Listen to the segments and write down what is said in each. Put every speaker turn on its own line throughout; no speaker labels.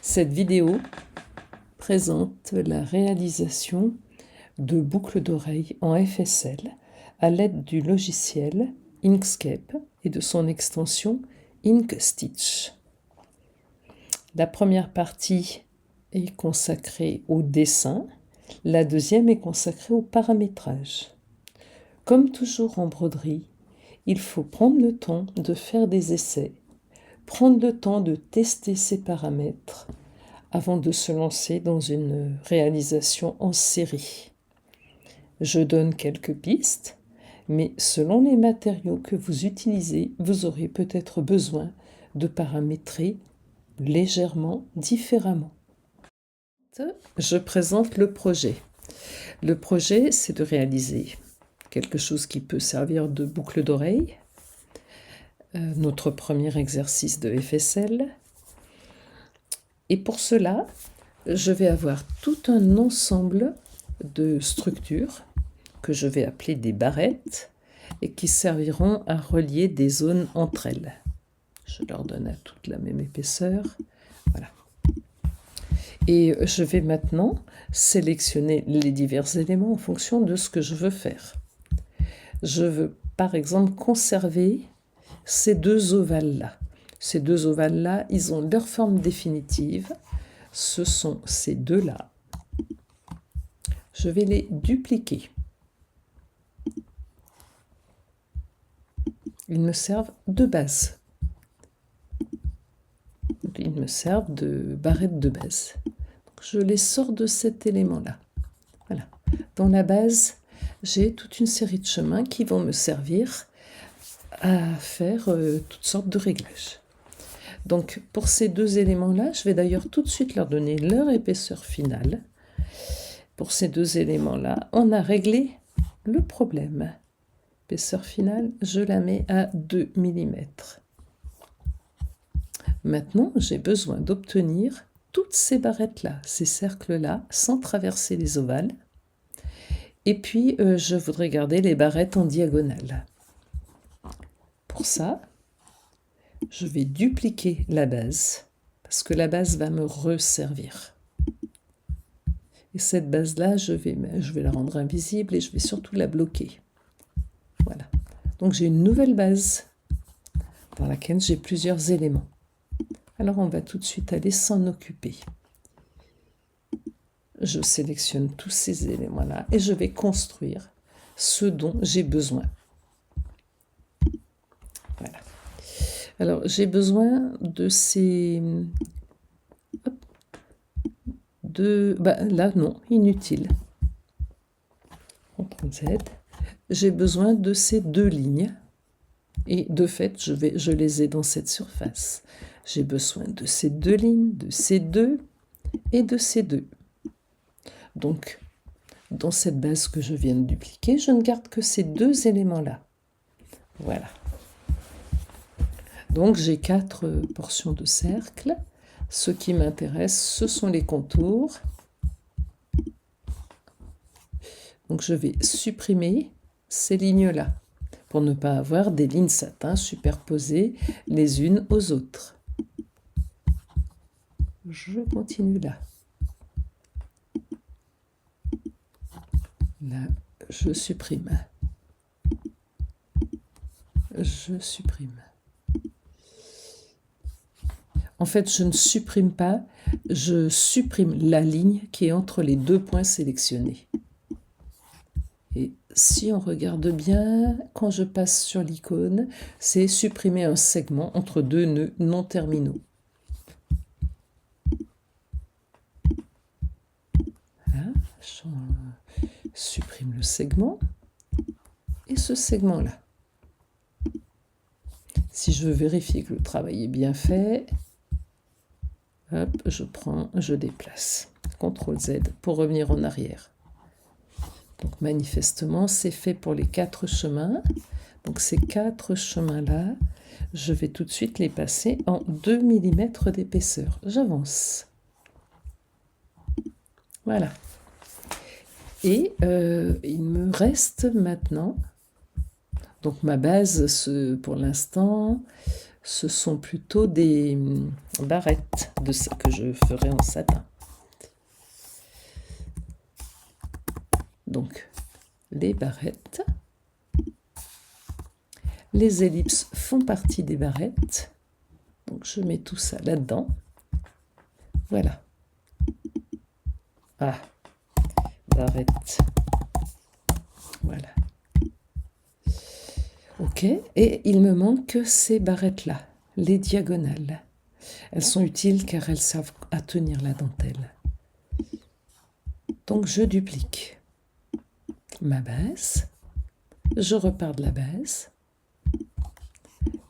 Cette vidéo présente la réalisation de boucles d'oreilles en FSL à l'aide du logiciel Inkscape et de son extension Inkstitch. La première partie est consacrée au dessin, la deuxième est consacrée au paramétrage. Comme toujours en broderie, il faut prendre le temps de faire des essais, prendre le temps de tester ses paramètres avant de se lancer dans une réalisation en série. Je donne quelques pistes, mais selon les matériaux que vous utilisez, vous aurez peut-être besoin de paramétrer légèrement différemment. Je présente le projet. Le projet, c'est de réaliser quelque chose qui peut servir de boucle d'oreille, notre premier exercice de FSL. Et pour cela, je vais avoir tout un ensemble de structures que je vais appeler des barrettes et qui serviront à relier des zones entre elles. Je leur donne à toutes la même épaisseur. Voilà. Et je vais maintenant sélectionner les divers éléments en fonction de ce que je veux faire. Je veux par exemple conserver ces deux ovales-là. Ces deux ovales-là, ils ont leur forme définitive. Ce sont ces deux-là. Je vais les dupliquer. Ils me servent de base. Ils me servent de barrettes de base. Donc, je les sors de cet élément-là. Voilà. Dans la base, j'ai toute une série de chemins qui vont me servir à faire toutes sortes de réglages. Donc, pour ces deux éléments-là, je vais d'ailleurs tout de suite leur donner leur épaisseur finale. Pour ces deux éléments-là, on a réglé le problème. Épaisseur finale, je la mets à 2 mm. Maintenant, j'ai besoin d'obtenir toutes ces barrettes-là, ces cercles-là, sans traverser les ovales. Et puis, je voudrais garder les barrettes en diagonale. Pour ça, je vais dupliquer la base, parce que la base va me resservir. Et cette base-là, je vais la rendre invisible et je vais surtout la bloquer. Voilà. Donc j'ai une nouvelle base dans laquelle j'ai plusieurs éléments. Alors on va tout de suite aller s'en occuper. Je sélectionne tous ces éléments-là et je vais construire ce dont j'ai besoin. Voilà. Alors j'ai besoin de ces... là non, inutile. CTRL Z. J'ai besoin de ces deux lignes. Et de fait, je les ai dans cette surface. J'ai besoin de ces deux lignes, de ces deux et de ces deux. Donc, dans cette base que je viens de dupliquer, je ne garde que ces deux éléments-là. Voilà. Donc, j'ai 4 portions de cercle. Ce qui m'intéresse, ce sont les contours. Donc, je vais supprimer ces lignes-là pour ne pas avoir des lignes satin superposées les unes aux autres. Je continue là. Là, je supprime. Je supprime. En fait, je ne supprime pas, je supprime la ligne qui est entre les deux points sélectionnés. Et si on regarde bien, quand je passe sur l'icône, c'est supprimer un segment entre deux nœuds non terminaux. Voilà, je supprime le segment et ce segment-là. Si je veux vérifier que le travail est bien fait, hop, je déplace. CTRL Z pour revenir en arrière. Donc manifestement, c'est fait pour les 4 chemins. Donc ces 4 chemins-là, je vais tout de suite les passer en 2 mm d'épaisseur. J'avance. Voilà. Et il me reste maintenant, donc ma base pour l'instant, ce sont plutôt des barrettes que je ferai en satin. Donc, les barrettes. Les ellipses font partie des barrettes. Donc, je mets tout ça là-dedans. Voilà. Ah, barrette. Voilà. Ok, et il me manque ces barrettes-là, les diagonales. Elles sont utiles car elles servent à tenir la dentelle. Donc je duplique ma base, je repars de la base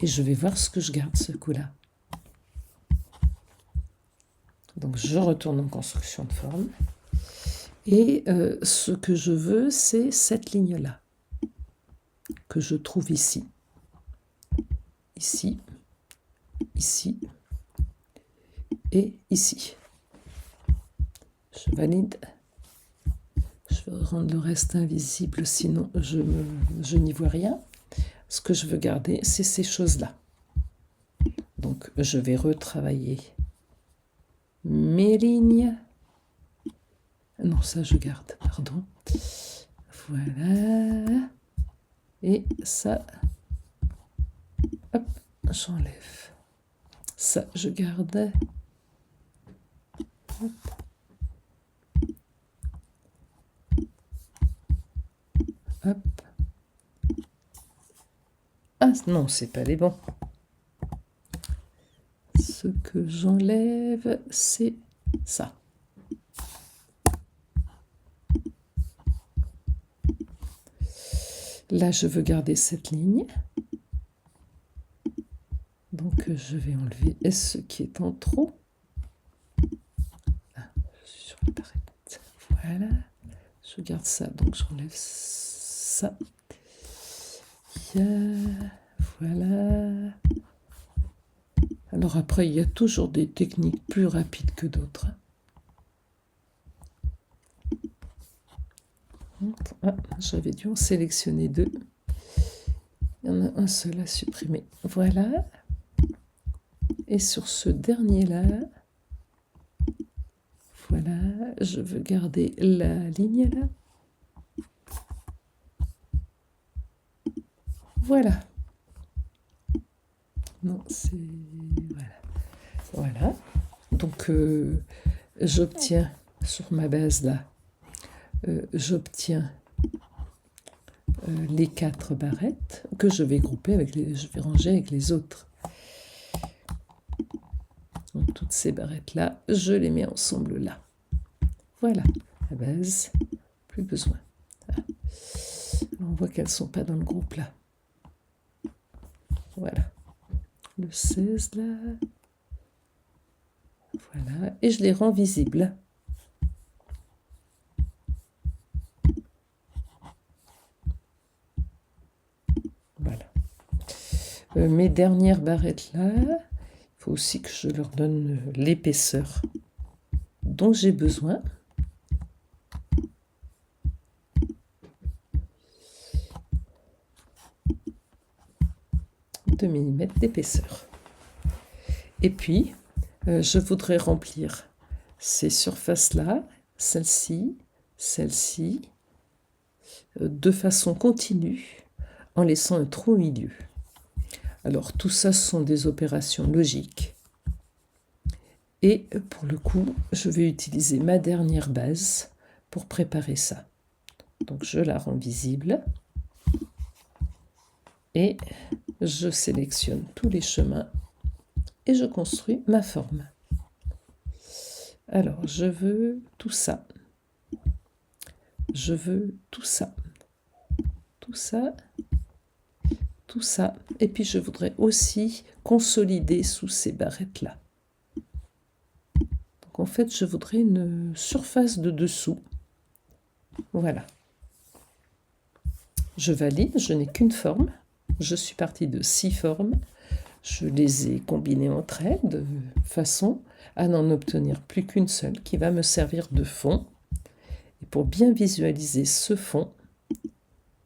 et je vais voir ce que je garde ce coup-là. Donc je retourne en construction de forme et ce que je veux, c'est cette ligne-là que je trouve ici, ici, ici et ici. Je valide. Je vais rendre le reste invisible, sinon je n'y vois rien. Ce que je veux garder, c'est ces choses-là. Donc, je vais retravailler mes lignes. Non, ça, je garde, pardon. Voilà. Et ça, hop, j'enlève. Ça, je garde. Hop. Hop. Ah non, c'est pas les bons. Ce que j'enlève, c'est ça. Là, je veux garder cette ligne. Donc, je vais enlever ce qui est en trop. Ah, je suis sur la barrette. Voilà. Je garde ça, donc j'enlève ça. Voilà. Alors après, il y a toujours des techniques plus rapides que d'autres. Ah, j'avais dû en sélectionner deux. Il y en a un seul à supprimer. Voilà. Et sur ce dernier-là, voilà, je veux garder la ligne là. Voilà. Non, c'est... Voilà. Voilà. Donc, j'obtiens sur ma base là, j'obtiens les 4 barrettes que je vais grouper avec je vais ranger avec les autres. Donc, toutes ces barrettes là, je les mets ensemble là. Voilà, la base, plus besoin. Ah. Alors, on voit qu'elles ne sont pas dans le groupe là. Voilà. Le 16 là. Voilà, et je les rends visibles. Voilà. Mes dernières barrettes là, il faut aussi que je leur donne l'épaisseur dont j'ai besoin. De millimètres d'épaisseur. Et puis, je voudrais remplir ces surfaces-là, celle-ci, celle-ci, de façon continue, en laissant un trou au milieu. Alors, tout ça, ce sont des opérations logiques. Et pour le coup, je vais utiliser ma dernière base pour préparer ça. Donc, je la rends visible. Et je sélectionne tous les chemins et je construis ma forme. Alors, je veux tout ça. Je veux tout ça. Tout ça. Tout ça. Et puis, je voudrais aussi consolider sous ces barrettes-là. Donc, en fait, je voudrais une surface de dessous. Voilà. Je valide, je n'ai qu'une forme. Je suis partie de 6 formes. Je les ai combinées entre elles de façon à n'en obtenir plus qu'une seule qui va me servir de fond. Et pour bien visualiser ce fond,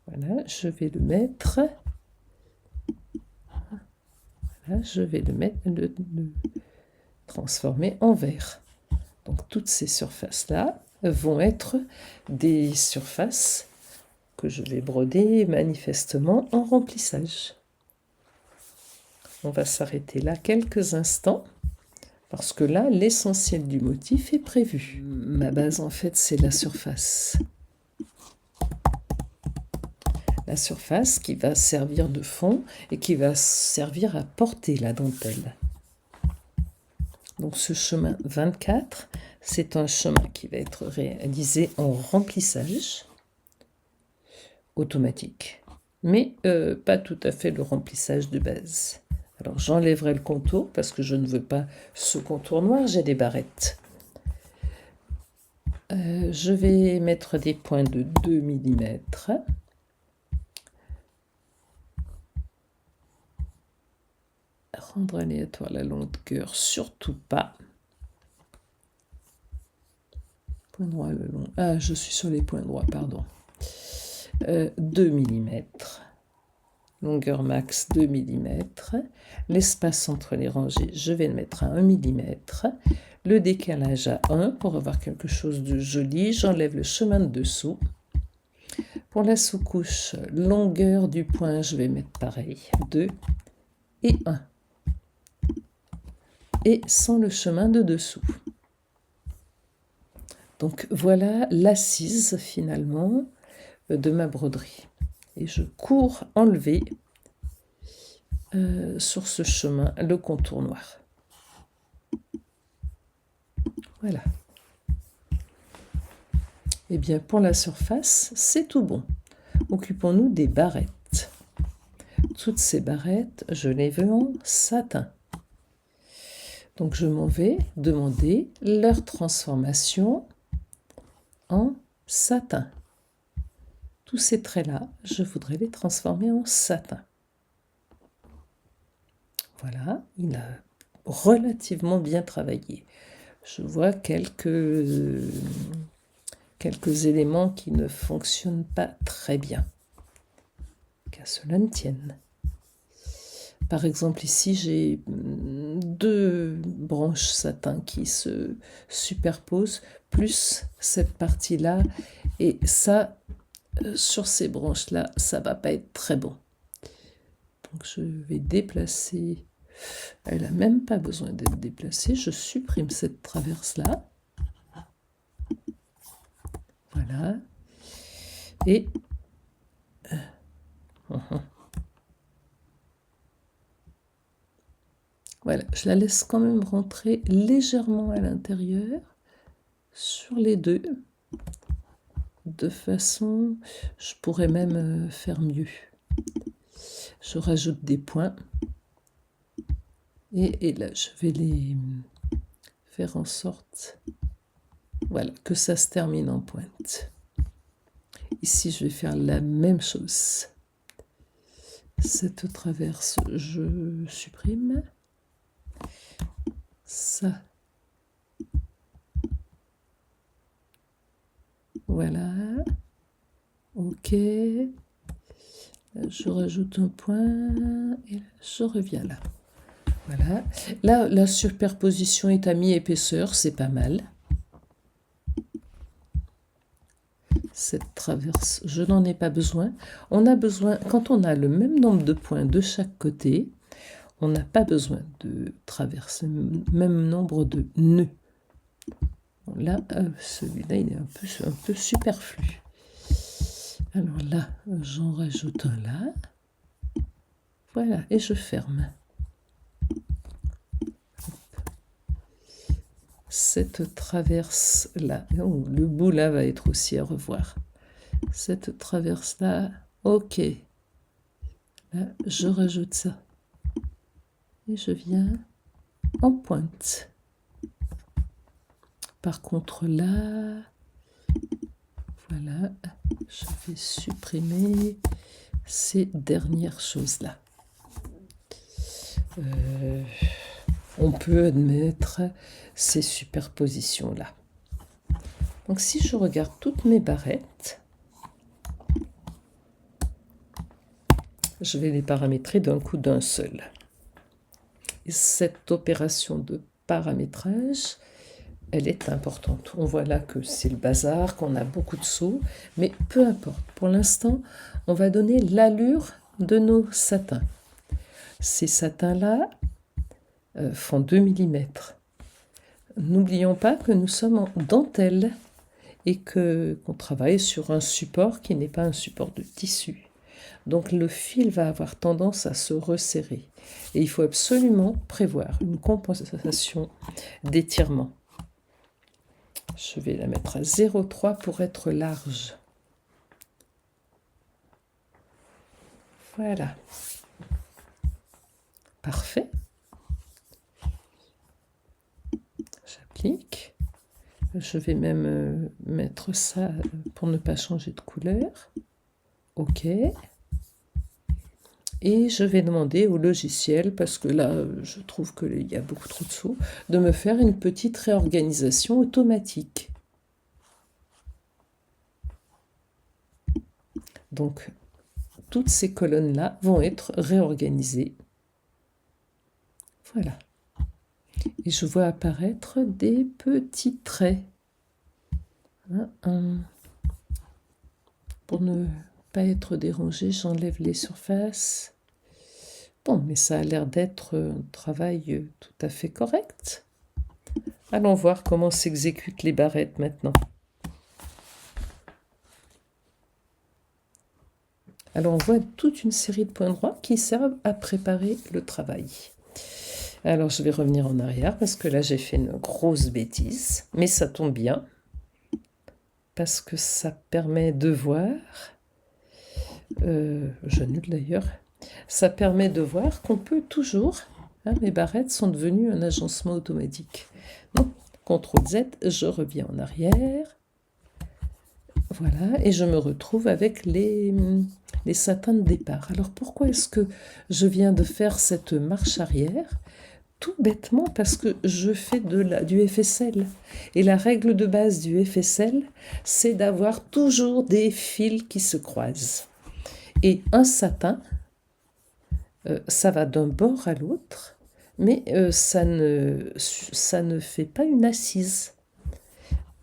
voilà, je vais le mettre. Là, je vais le transformer en vert. Donc toutes ces surfaces-là vont être des surfaces que je vais broder manifestement en remplissage. On va s'arrêter là quelques instants parce que là, l'essentiel du motif est prévu. Ma base, en fait, c'est la surface. La surface qui va servir de fond et qui va servir à porter la dentelle. Donc ce chemin 24, c'est un chemin qui va être réalisé en remplissage automatique, mais pas tout à fait le remplissage de base. Alors j'enlèverai le contour parce que je ne veux pas ce contour noir, j'ai des barrettes. Je vais mettre des points de 2 mm. Rendre aléatoire la longueur, surtout pas. Point droit le long. Ah, je suis sur les points droits, pardon. 2 mm. Longueur max 2 mm. L'espace entre les rangées, je vais le mettre à 1 mm. Le décalage à 1 pour avoir quelque chose de joli. J'enlève le chemin de dessous. Pour la sous-couche, longueur du point, je vais mettre pareil, 2 et 1. Et sans le chemin de dessous. Donc voilà l'assise finalement de ma broderie. Et je cours enlever sur ce chemin le contour noir. Voilà. Et bien pour la surface, c'est tout bon. Occupons-nous des barrettes. Toutes ces barrettes, je les veux en satin. Donc je m'en vais demander leur transformation en satin. Tous ces traits-là, je voudrais les transformer en satin. Voilà, il a relativement bien travaillé. Je vois quelques éléments qui ne fonctionnent pas très bien. Qu'à cela ne tienne. Par exemple, ici, j'ai 2 branches satin qui se superposent, plus cette partie-là. Et ça, sur ces branches-là, ça ne va pas être très bon. Donc, je vais déplacer. Elle n'a même pas besoin d'être déplacée. Je supprime cette traverse-là. Voilà. Et... Voilà, je la laisse quand même rentrer légèrement à l'intérieur, sur les deux. De façon, je pourrais même faire mieux. Je rajoute des points. Et là, je vais les faire en sorte, voilà, que ça se termine en pointe. Ici, je vais faire la même chose. Cette traverse, je supprime. Ça. Voilà. Ok. Là, je rajoute un point et là, je reviens là. Voilà. Là, la superposition est à mi-épaisseur, c'est pas mal. Cette traverse, je n'en ai pas besoin. On a besoin, quand on a le même nombre de points de chaque côté, on n'a pas besoin de traverse, même nombre de nœuds. Là, celui-là, il est un peu superflu. Alors là, j'en rajoute un là. Voilà, et je ferme. Cette traverse-là, oh, le bout là va être aussi à revoir. Cette traverse-là, ok. Là, je rajoute ça. Et je viens en pointe. Par contre là, voilà, je vais supprimer ces dernières choses-là. On peut admettre ces superpositions-là. Donc si je regarde toutes mes barrettes, je vais les paramétrer d'un coup d'un seul. Et cette opération de paramétrage, elle est importante. On voit là que c'est le bazar, qu'on a beaucoup de sauts, mais peu importe. Pour l'instant, on va donner l'allure de nos satins. Ces satins-là font 2 mm. N'oublions pas que nous sommes en dentelle et qu'on travaille sur un support qui n'est pas un support de tissu. Donc le fil va avoir tendance à se resserrer. Et il faut absolument prévoir une compensation d'étirement. Je vais la mettre à 0,3 pour être large. Voilà. Parfait. J'applique. Je vais même mettre ça pour ne pas changer de couleur. OK. Et je vais demander au logiciel, parce que là, je trouve qu'il y a beaucoup trop de sauts, de me faire une petite réorganisation automatique. Donc, toutes ces colonnes-là vont être réorganisées. Voilà. Et je vois apparaître des petits traits. Pour ne pas être dérangé, j'enlève les surfaces. Bon, mais ça a l'air d'être un travail tout à fait correct. Allons voir comment s'exécutent les barrettes maintenant. Alors on voit toute une série de points droits qui servent à préparer le travail. Alors je vais revenir en arrière parce que là j'ai fait une grosse bêtise, mais ça tombe bien parce que ça permet de voir, j'annule d'ailleurs, ça permet de voir qu'on peut toujours, mes barrettes sont devenues un agencement automatique. Donc, CTRL Z, je reviens en arrière, voilà, et je me retrouve avec les satins de départ. Alors pourquoi est-ce que je viens de faire cette marche arrière ? Tout bêtement parce que je fais du FSL. Et la règle de base du FSL, c'est d'avoir toujours des fils qui se croisent. Et un satin, ça va d'un bord à l'autre, mais ça ne fait pas une assise.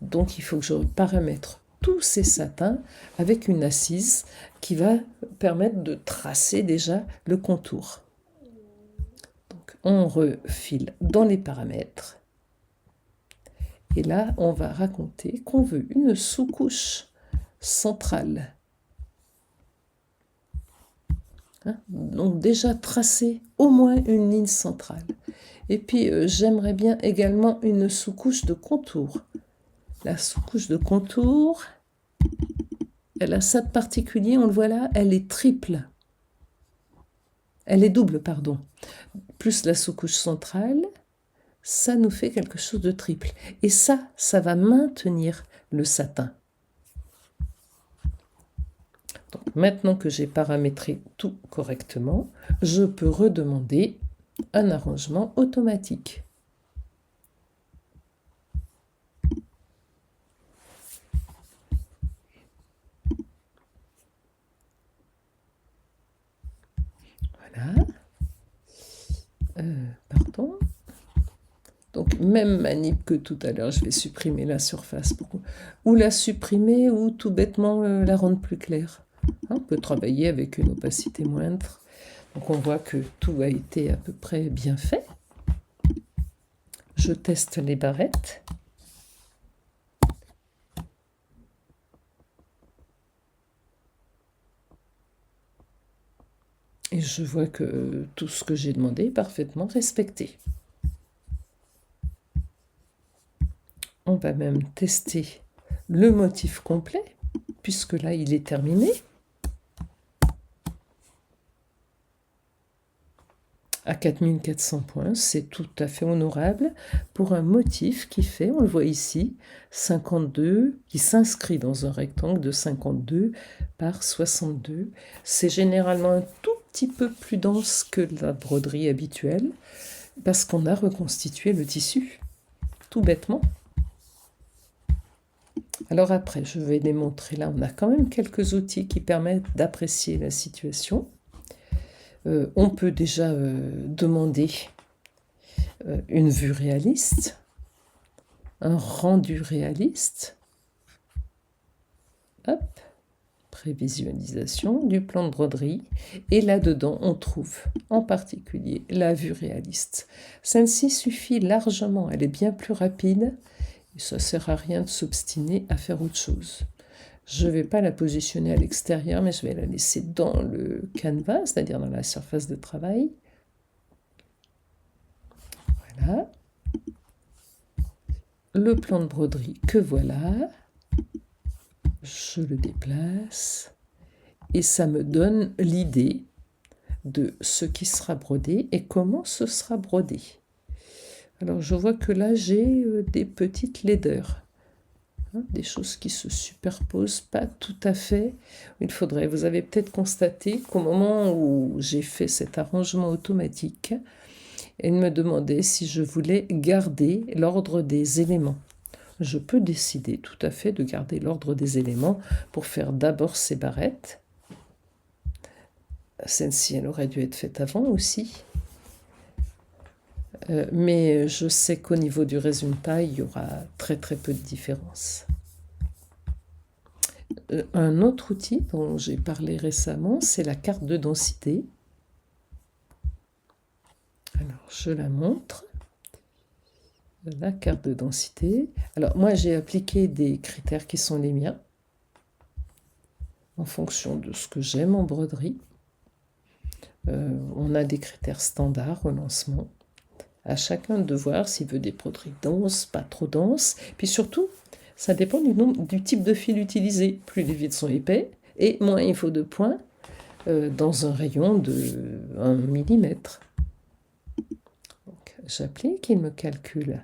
Donc il faut que je paramètre tous ces satins avec une assise qui va permettre de tracer déjà le contour. On refile dans les paramètres. Et là, on va raconter qu'on veut une sous-couche centrale. Donc déjà tracer au moins une ligne centrale. Et puis, j'aimerais bien également une sous-couche de contour. La sous-couche de contour, elle a ça de particulier, on le voit là, elle est triple. Elle est double, pardon. Plus la sous-couche centrale, ça nous fait quelque chose de triple. Et ça va maintenir le satin. Donc, maintenant que j'ai paramétré tout correctement, je peux redemander un arrangement automatique. Voilà. Pardon. Donc, même manip que tout à l'heure, je vais supprimer la surface. Ou la supprimer ou tout bêtement la rendre plus claire. On peut travailler avec une opacité moindre. Donc, on voit que tout a été à peu près bien fait. Je teste les barrettes. Et je vois que tout ce que j'ai demandé est parfaitement respecté. On va même tester le motif complet, puisque là, il est terminé. À 4400 points, c'est tout à fait honorable pour un motif qui fait, on le voit ici, 52, qui s'inscrit dans un rectangle de 52 par 62. C'est généralement un tout petit peu plus dense que la broderie habituelle, parce qu'on a reconstitué le tissu, tout bêtement. Alors après, je vais les montrer. Là, on a quand même quelques outils qui permettent d'apprécier la situation. On peut déjà demander une vue réaliste, un rendu réaliste. Hop, prévisualisation du plan de broderie. Et là-dedans, on trouve en particulier la vue réaliste. Celle-ci suffit largement, elle est bien plus rapide. Et ça ne sert à rien de s'obstiner à faire autre chose. Je ne vais pas la positionner à l'extérieur, mais je vais la laisser dans le canevas, c'est-à-dire dans la surface de travail. Voilà. Le plan de broderie que voilà. Je le déplace. Et ça me donne l'idée de ce qui sera brodé et comment ce sera brodé. Alors je vois que là j'ai des petites laideurs. Des choses qui se superposent pas tout à fait. Vous avez peut-être constaté qu'au moment où j'ai fait cet arrangement automatique, elle me demandait si je voulais garder l'ordre des éléments. Je peux décider tout à fait de garder l'ordre des éléments pour faire d'abord ces barrettes. Celle-ci, elle aurait dû être faite avant aussi. Mais je sais qu'au niveau du résultat, il y aura très très peu de différence. Un autre outil dont j'ai parlé récemment, c'est la carte de densité. Alors, je la montre. La carte de densité. Alors, moi, j'ai appliqué des critères qui sont les miens, en fonction de ce que j'aime en broderie. On a des critères standards au lancement. À chacun de voir s'il veut des broderies denses, pas trop denses. Puis surtout, ça dépend du type de fil utilisé. Plus les fils sont épais, et moins il faut de points dans un rayon de 1 mm. J'applique, il me calcule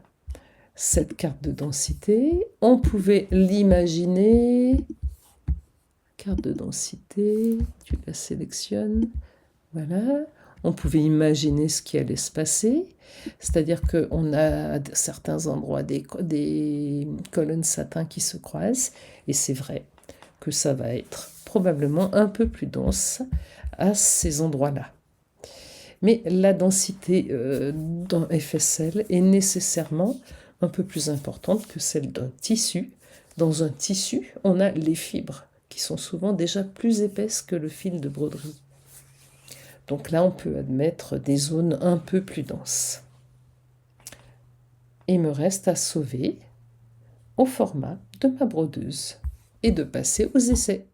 cette carte de densité. On pouvait l'imaginer. Carte de densité, tu la sélectionnes. Voilà. On pouvait imaginer ce qui allait se passer. C'est-à-dire qu'on a à certains endroits des colonnes satin qui se croisent. Et c'est vrai que ça va être probablement un peu plus dense à ces endroits-là. Mais la densité dans FSL est nécessairement un peu plus importante que celle d'un tissu. Dans un tissu, on a les fibres qui sont souvent déjà plus épaisses que le fil de broderie. Donc là, on peut admettre des zones un peu plus denses. Il me reste à sauver au format de ma brodeuse et de passer aux essais.